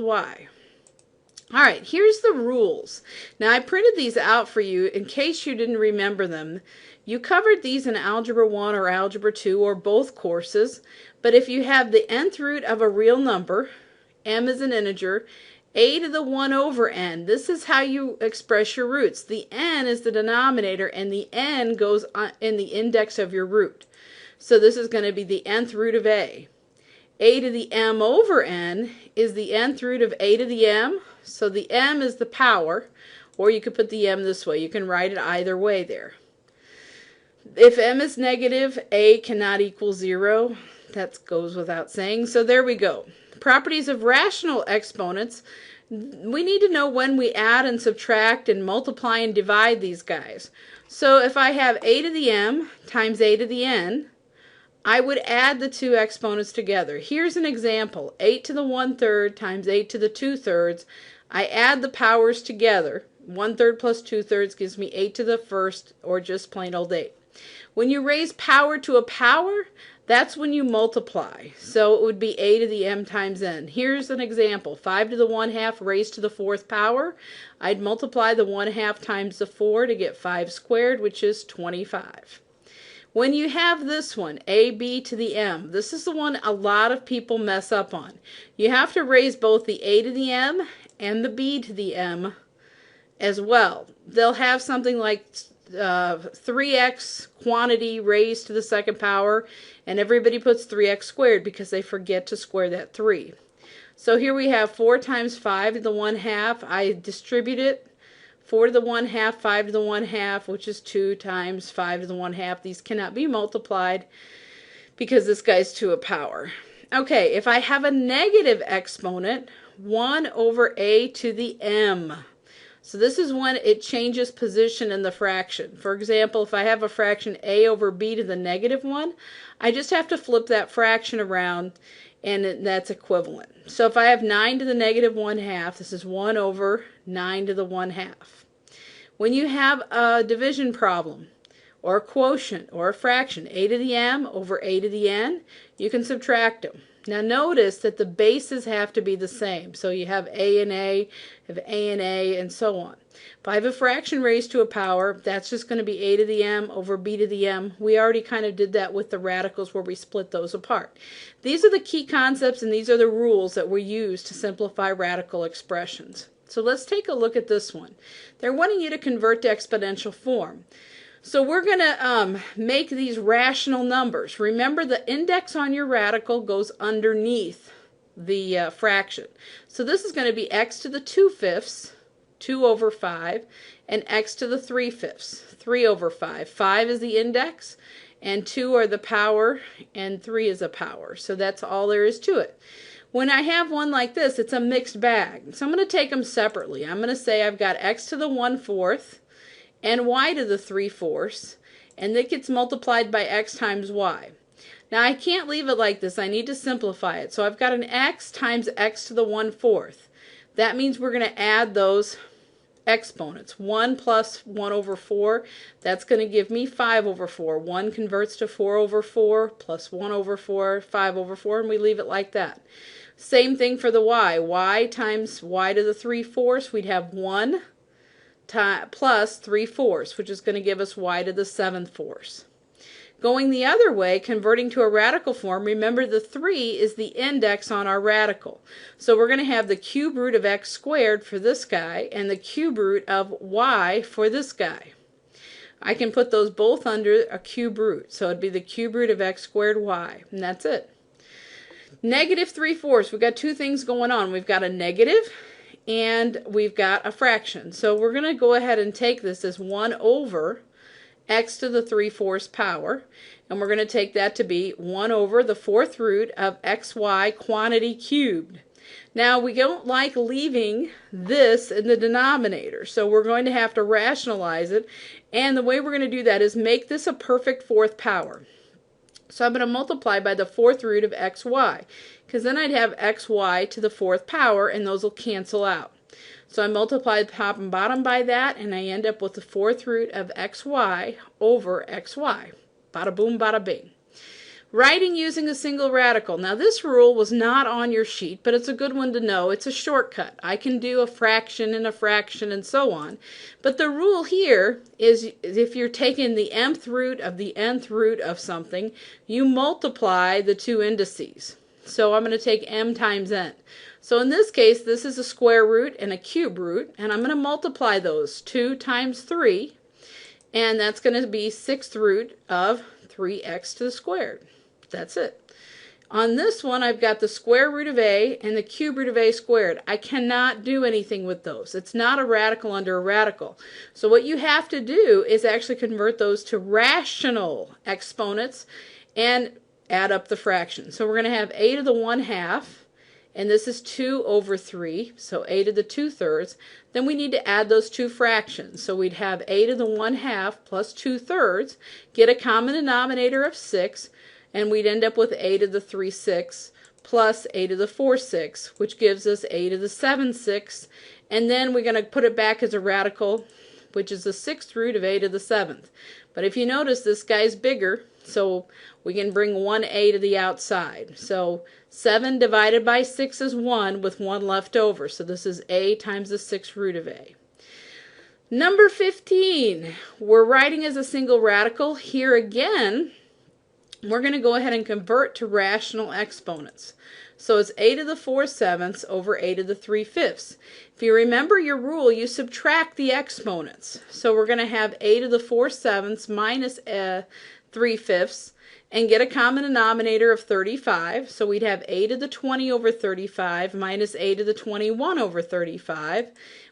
y. All right, here's the rules. Now, I printed these out for you in case you didn't remember them. You covered these in Algebra 1 or Algebra 2 or both courses, but if you have the nth root of a real number, m is an integer, a to the 1 over n, this is how you express your roots. The n is the denominator, and the n goes in the index of your root. So this is going to be the nth root of a. A to the m over n is the nth root of a to the m. So the m is the power, or you could put the m this way. You can write it either way there. If m is negative, a cannot equal 0. That goes without saying. So there we go. Properties of rational exponents. We need to know when we add and subtract and multiply and divide these guys. So if I have a to the m times a to the n, I would add the two exponents together. Here's an example. 8 to the 1/3 times 8 to the 2/3. I add the powers together. 1/3 plus 2/3 gives me 8 to the 1st, or just plain old 8. When you raise power to a power, that's when you multiply. So it would be a to the m times n. Here's an example. 5 to the 1/2 raised to the 4th power. I'd multiply the 1/2 times the 4 to get 5 squared, which is 25. When you have this one, ab to the m, this is the one a lot of people mess up on. You have to raise both the a to the m and the b to the m as well. They'll have something like 3x quantity raised to the 2nd power, and everybody puts 3x squared because they forget to square that 3. So here we have 4 times 5 to the 1/2. I distribute it. 4 to the 1/2, 5 to the 1/2, which is 2 times 5 to the 1/2. These cannot be multiplied because this guy's to a power. Okay, if I have a negative exponent, 1 over a to the m. So this is when it changes position in the fraction. For example, if I have a fraction a over b to the -1, I just have to flip that fraction around, and that's equivalent. So if I have 9 to the -1/2, this is 1 over 9 to the 1/2. When you have a division problem, or a quotient, or a fraction, a to the m over a to the n, you can subtract them. Now notice that the bases have to be the same. So you have a and a, and so on. If I have a fraction raised to a power, that's just going to be a to the m over b to the m. We already kind of did that with the radicals where we split those apart. These are the key concepts, and these are the rules that we use to simplify radical expressions. So let's take a look at this one. They're wanting you to convert to exponential form. So we're going to make these rational numbers. Remember, the index on your radical goes underneath the fraction. So this is going to be x to the 2/5, 2 over 5, and x to the 3/5, 3 over 5. 5 is the index, and 2 are the power, and 3 is a power. So that's all there is to it. When I have one like this, it's a mixed bag. So I'm going to take them separately. I'm going to say I've got x to the 1/4, and y to the 3/4, and that gets multiplied by x times y. Now I can't leave it like this. I need to simplify it. So I've got an x times x to the 1/4. That means we're going to add those exponents. 1 plus 1 over 4, that's going to give me 5 over 4. 1 converts to 4 over 4, plus 1 over 4, 5 over 4, and we leave it like that. Same thing for the y. Y times y to the 3/4, we'd have 1 plus 3/4, which is going to give us y to the 7/4. Going the other way, converting to a radical form, remember the 3 is the index on our radical. So we're going to have the cube root of x squared for this guy and the cube root of y for this guy. I can put those both under a cube root. So it'd be the cube root of x squared y, and that's it. Negative 3/4, we've got two things going on. We've got a negative and we've got a fraction. So we're going to go ahead and take this as 1 over x to the 3/4 power, and we're going to take that to be 1 over the 4th root of xy quantity cubed. Now we don't like leaving this in the denominator, so we're going to have to rationalize it, and the way we're going to do that is make this a perfect 4th power. So I'm going to multiply by the 4th root of xy, because then I'd have xy to the 4th power, and those will cancel out. So I multiply the top and bottom by that, and I end up with the 4th root of xy over xy. Bada boom, bada bing. Writing using a single radical. Now this rule was not on your sheet, but it's a good one to know. It's a shortcut. I can do a fraction and so on. But the rule here is if you're taking the mth root of the nth root of something, you multiply the two indices. So I'm going to take m times n. So in this case, this is a square root and a cube root, and I'm going to multiply those. 2 times 3, and that's going to be 6th root of 3x to the squared. That's it. On this one, I've got the square root of a and the cube root of a squared. I cannot do anything with those. It's not a radical under a radical. So what you have to do is actually convert those to rational exponents and add up the fractions. So we're going to have a to the 1/2, and this is 2 over 3, so a to the 2/3. Then we need to add those two fractions. So we'd have a to the 1/2 plus 2/3, get a common denominator of 6, and we'd end up with a to the 3/6 plus a to the 4/6, which gives us a to the 7/6, and then we're going to put it back as a radical, which is the 6th root of a to the 7th. But if you notice, this guy's bigger, so we can bring 1a to the outside. So 7 divided by 6 is 1 with 1 left over. So this is a times the 6th root of a. Number 15, we're writing as a single radical. Here again, we're going to go ahead and convert to rational exponents. So it's a to the 4/7 over a to the 3/5. If you remember your rule, you subtract the exponents. So we're going to have a to the 4/7 minus 3/5 and get a common denominator of 35. So we'd have a to the 20 over 35 minus a to the 21 over 35.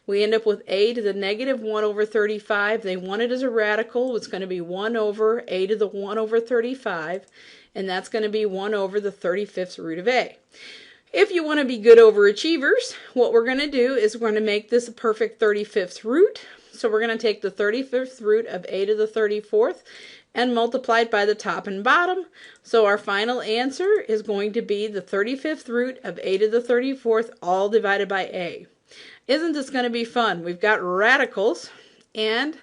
We end up with a to the negative 1 over 35. They want it as a radical. It's going to be 1 over a to the 1 over 35, and that's going to be 1 over the 35th root of a. If you want to be good overachievers, what we're going to do is we're going to make this a perfect 35th root. So we're going to take the 35th root of a to the 34th and multiply it by the top and bottom. So our final answer is going to be the 35th root of a to the 34th, all divided by a. Isn't this going to be fun? We've got radicals and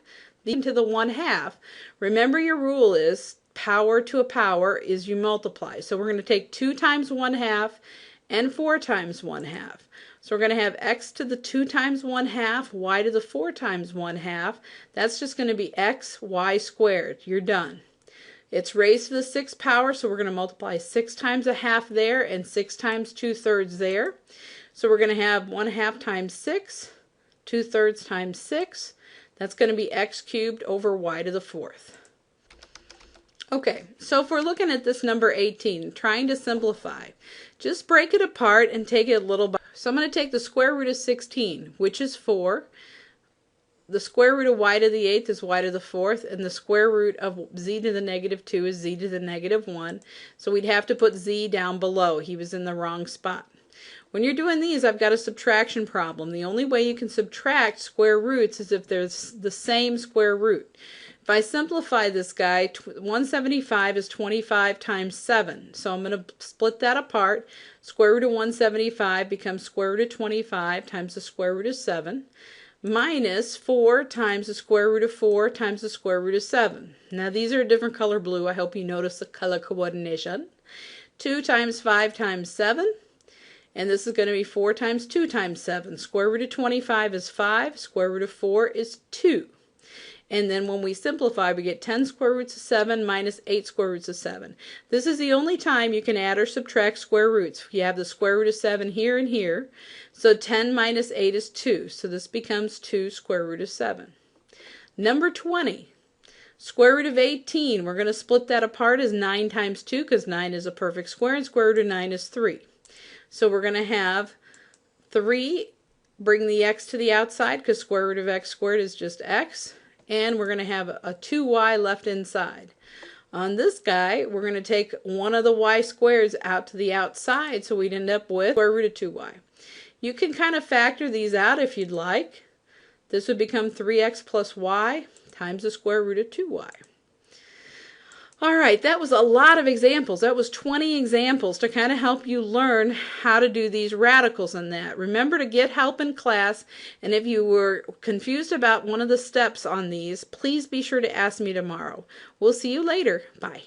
to the 1/2. Remember, your rule is power to a power is you multiply. So we're going to take 2 times 1/2 and 4 times 1/2. So we're going to have x to the 2 times 1/2, y to the 4 times 1/2. That's just going to be x, y squared. You're done. It's raised to the 6th power, so we're going to multiply 6 times 1/2 there and 6 times 2/3 there. So we're going to have 1/2 times 6, 2/3 times 6. That's going to be x cubed over y to the 4th. Okay, so if we're looking at this number 18, trying to simplify, just break it apart and take it a little bit. So I'm going to take the square root of 16, which is 4. The square root of y to the 8th is y to the 4th, and the square root of z to the negative 2 is z to the negative 1. So we'd have to put z down below. He was in the wrong spot. When you're doing these, I've got a subtraction problem. The only way you can subtract square roots is if there's the same square root. If I simplify this guy, 175 is 25 times 7. So I'm going to split that apart. Square root of 175 becomes square root of 25 times the square root of 7, minus 4 times the square root of 4 times the square root of 7. Now these are a different color blue. I hope you notice the color coordination. 2 times 5 times 7. And this is going to be 4 times 2 times 7. Square root of 25 is 5. Square root of 4 is 2. And then when we simplify, we get 10 square roots of 7 minus 8 square roots of 7. This is the only time you can add or subtract square roots. You have the square root of 7 here and here. So 10 minus 8 is 2. So this becomes 2 square root of 7. Number 20. Square root of 18. We're going to split that apart as 9 times 2 because 9 is a perfect square, and square root of 9 is 3. So we're going to have 3, bring the x to the outside because square root of x squared is just x. And we're going to have a 2y left inside. On this guy, we're going to take one of the y squares out to the outside, so we'd end up with square root of 2y. You can kind of factor these out if you'd like. This would become 3x plus y times the square root of 2y. All right, that was a lot of examples. That was 20 examples to kind of help you learn how to do these radicals and that. Remember to get help in class, and if you were confused about one of the steps on these, please be sure to ask me tomorrow. We'll see you later. Bye.